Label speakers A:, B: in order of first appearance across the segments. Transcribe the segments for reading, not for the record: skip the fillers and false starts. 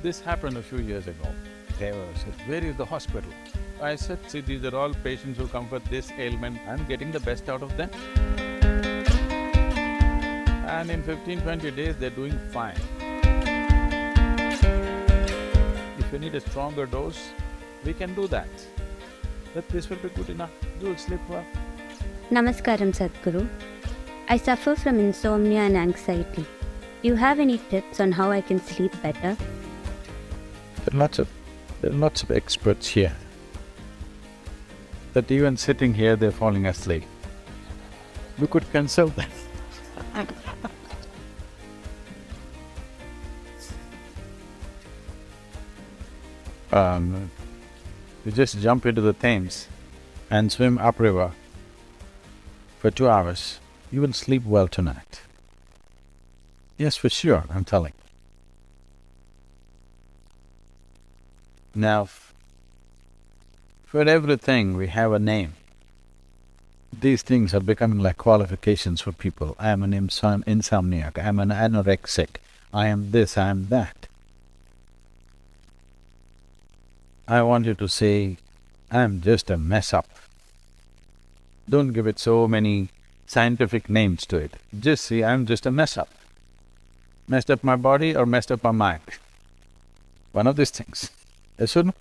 A: This happened a few years ago. They said, "Where is the hospital?" I said, "See, these are all patients who come for this ailment. I'm getting the best out of them." And in 15-20 days, they're doing fine. If you need a stronger dose, we can do that. But this will be good enough. You will sleep well.
B: Namaskaram, Sadhguru. I suffer from insomnia and anxiety. Do you have any tips on how I can sleep better?
A: There are lots of experts here. That even sitting here, they're falling asleep. We could consult them. You just jump into the Thames and swim upriver for 2 hours, you will sleep well tonight. Yes, for sure, I'm telling. Now, for everything we have a name. These things are becoming like qualifications for people. I am an insomniac, I am an anorexic, I am this, I am that. I want you to say, I am just a mess up. Don't give it so many scientific names to it. Just say, I am just a mess up. Messed up my body or messed up my mind. One of these things. Yes or no?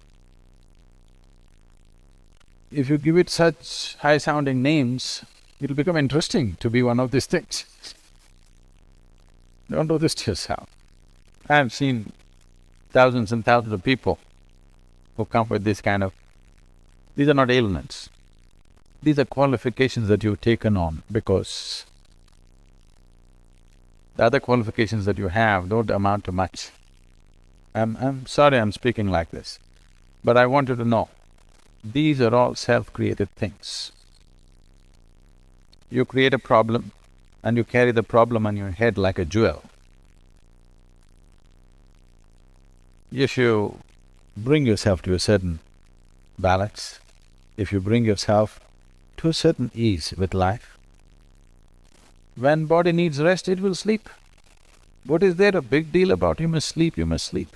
A: If you give it such high-sounding names, it'll become interesting to be one of these things. Don't do this to yourself. I've seen thousands and thousands of people who come with this kind of… These are not ailments. These are qualifications that you've taken on because the other qualifications that you have don't amount to much. I'm sorry I'm speaking like this, but I want you to know, these are all self-created things. You create a problem and you carry the problem on your head like a jewel. If you bring yourself to a certain balance, if you bring yourself to a certain ease with life, when body needs rest, it will sleep. What is there a big deal about? You must sleep, you must sleep.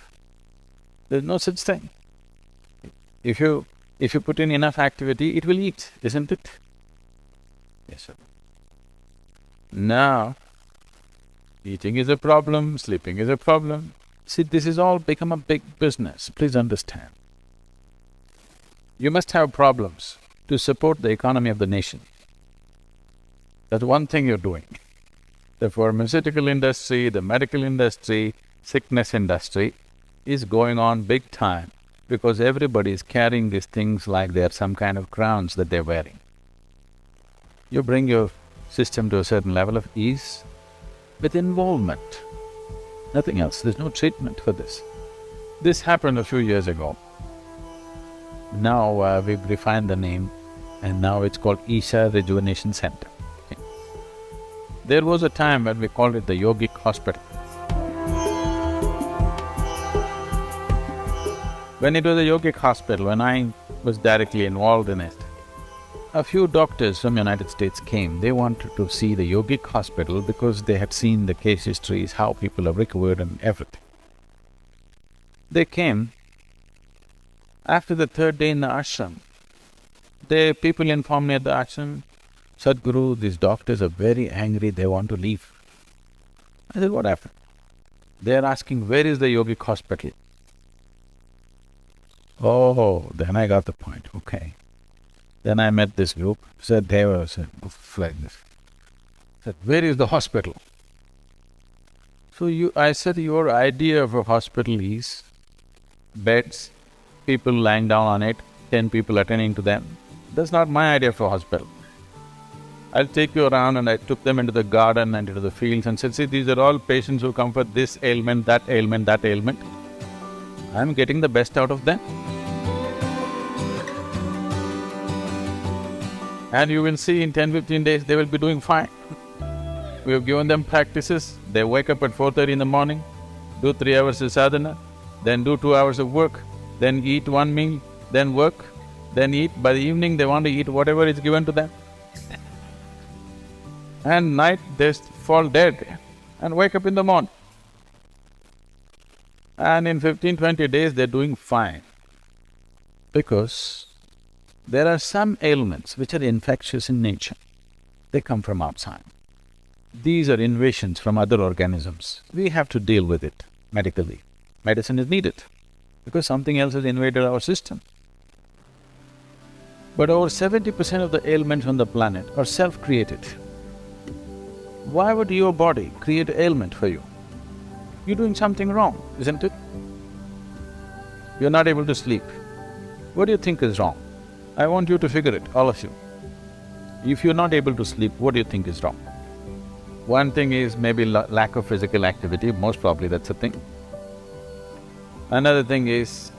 A: There's no such thing. If you put in enough activity, it will eat, isn't it? Yes, sir. Now, eating is a problem, sleeping is a problem. See, this has all become a big business, please understand. You must have problems to support the economy of the nation. That's one thing you're doing. The pharmaceutical industry, the medical industry, sickness industry is going on big time because everybody is carrying these things like they're some kind of crowns that they're wearing. You bring your system to a certain level of ease with involvement, nothing else, there's no treatment for this. This happened a few years ago. Now we've refined the name and now it's called Isha Rejuvenation Center. There was a time when we called it the yogic hospital. When it was a yogic hospital, when I was directly involved in it, a few doctors from United States came. They wanted to see the yogic hospital because they had seen the case histories, how people have recovered and everything. They came. After the third day in the ashram, people informed me at the ashram, "Sadhguru, these doctors are very angry, they want to leave." I said, "What happened?" They're asking, "Where is the yogic hospital?" Oh, then I got the point, okay. Then I met this group, said they were like this. Said, "Where is the hospital?" So I said, "Your idea of a hospital is beds, people lying down on it, 10 people attending to them. That's not my idea of a hospital. I'll take you around," and I took them into the garden and into the fields and said, "See, these are all patients who come for this ailment, that ailment, that ailment. I'm getting the best out of them. And you will see in 10-15 days, they will be doing fine." We have given them practices, they wake up at 4:30 in the morning, do 3 hours of sadhana, then do 2 hours of work, then eat one meal, then work, then eat. By the evening, they want to eat whatever is given to them. And night, they fall dead and wake up in the morning. And in 15-20 days they're doing fine. Because there are some ailments which are infectious in nature. They come from outside. These are invasions from other organisms. We have to deal with it medically. Medicine is needed because something else has invaded our system. But over 70% of the ailments on the planet are self-created. Why would your body create an ailment for you? You're doing something wrong, isn't it? You're not able to sleep. What do you think is wrong? I want you to figure it, all of you. If you're not able to sleep, what do you think is wrong? One thing is maybe lack of physical activity, most probably that's a thing. Another thing is,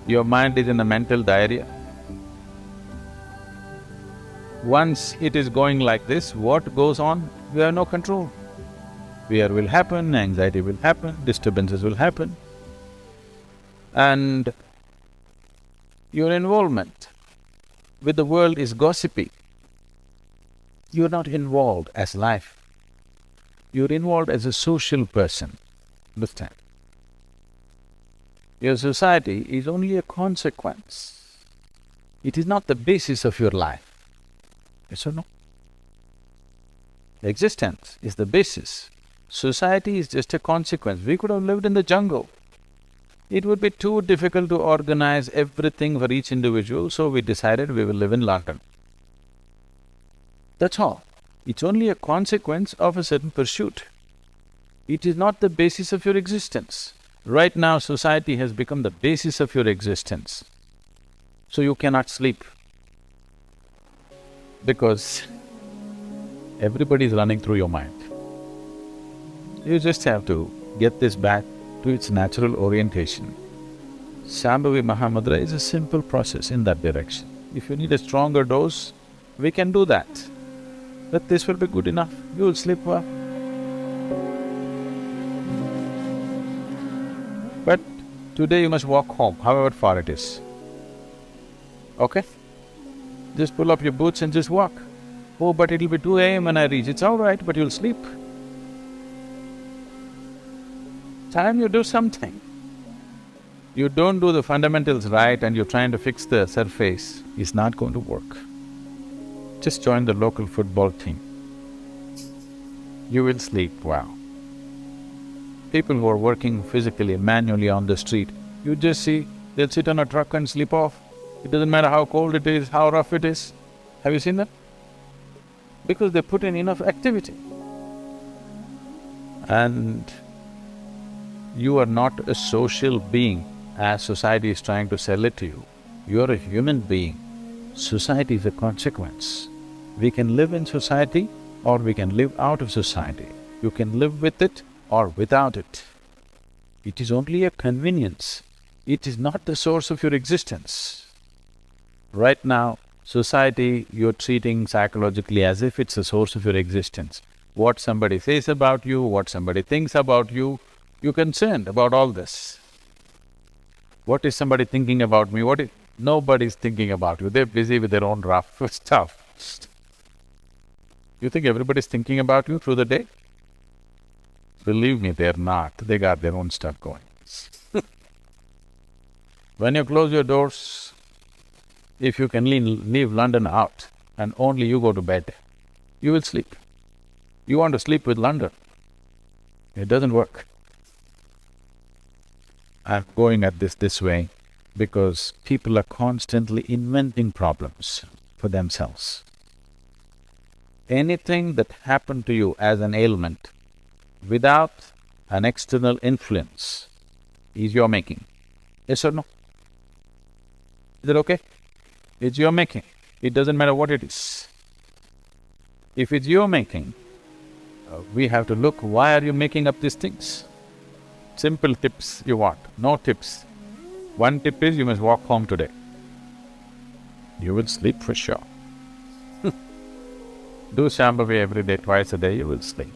A: your mind is in a mental diarrhea. Once it is going like this, what goes on, we have no control. Fear will happen, anxiety will happen, disturbances will happen. And your involvement with the world is gossipy. You're not involved as life. You're involved as a social person, understand? Your society is only a consequence. It is not the basis of your life. Yes or no? Existence is the basis. Society is just a consequence. We could have lived in the jungle. It would be too difficult to organize everything for each individual, so we decided we will live in London. That's all. It's only a consequence of a certain pursuit. It is not the basis of your existence. Right now, society has become the basis of your existence. So you cannot sleep. Because everybody is running through your mind. You just have to get this back to its natural orientation. Shambhavi Mahamudra is a simple process in that direction. If you need a stronger dose, we can do that. But this will be good enough, you will sleep well. But today you must walk home, however far it is. Okay? Just pull up your boots and just walk. Oh, but it'll be 2 a.m. when I reach. It's all right, but you'll sleep. Time you do something. You don't do the fundamentals right and you're trying to fix the surface, it's not going to work. Just join the local football team. You will sleep well. People who are working physically, manually on the street, you just see, they'll sit on a truck and sleep off. It doesn't matter how cold it is, how rough it is. Have you seen that? Because they put in enough activity. And you are not a social being as society is trying to sell it to you. You are a human being. Society is a consequence. We can live in society or we can live out of society. You can live with it or without it. It is only a convenience. It is not the source of your existence. Right now, society you're treating psychologically as if it's the source of your existence. What somebody says about you, what somebody thinks about you, you're concerned about all this. What is somebody thinking about me? Nobody's thinking about you, they're busy with their own rough stuff. You think everybody's thinking about you through the day? Believe me, they're not, they got their own stuff going. When you close your doors, if you can leave London out and only you go to bed, you will sleep. You want to sleep with London, it doesn't work. I'm going at this way because people are constantly inventing problems for themselves. Anything that happened to you as an ailment without an external influence is your making. Yes or no? Is it okay? It's your making. It doesn't matter what it is. If it's your making, we have to look, why are you making up these things? Simple tips you want, no tips. One tip is you must walk home today. You will sleep for sure. Do Shambhavi every day, twice a day, you will sleep.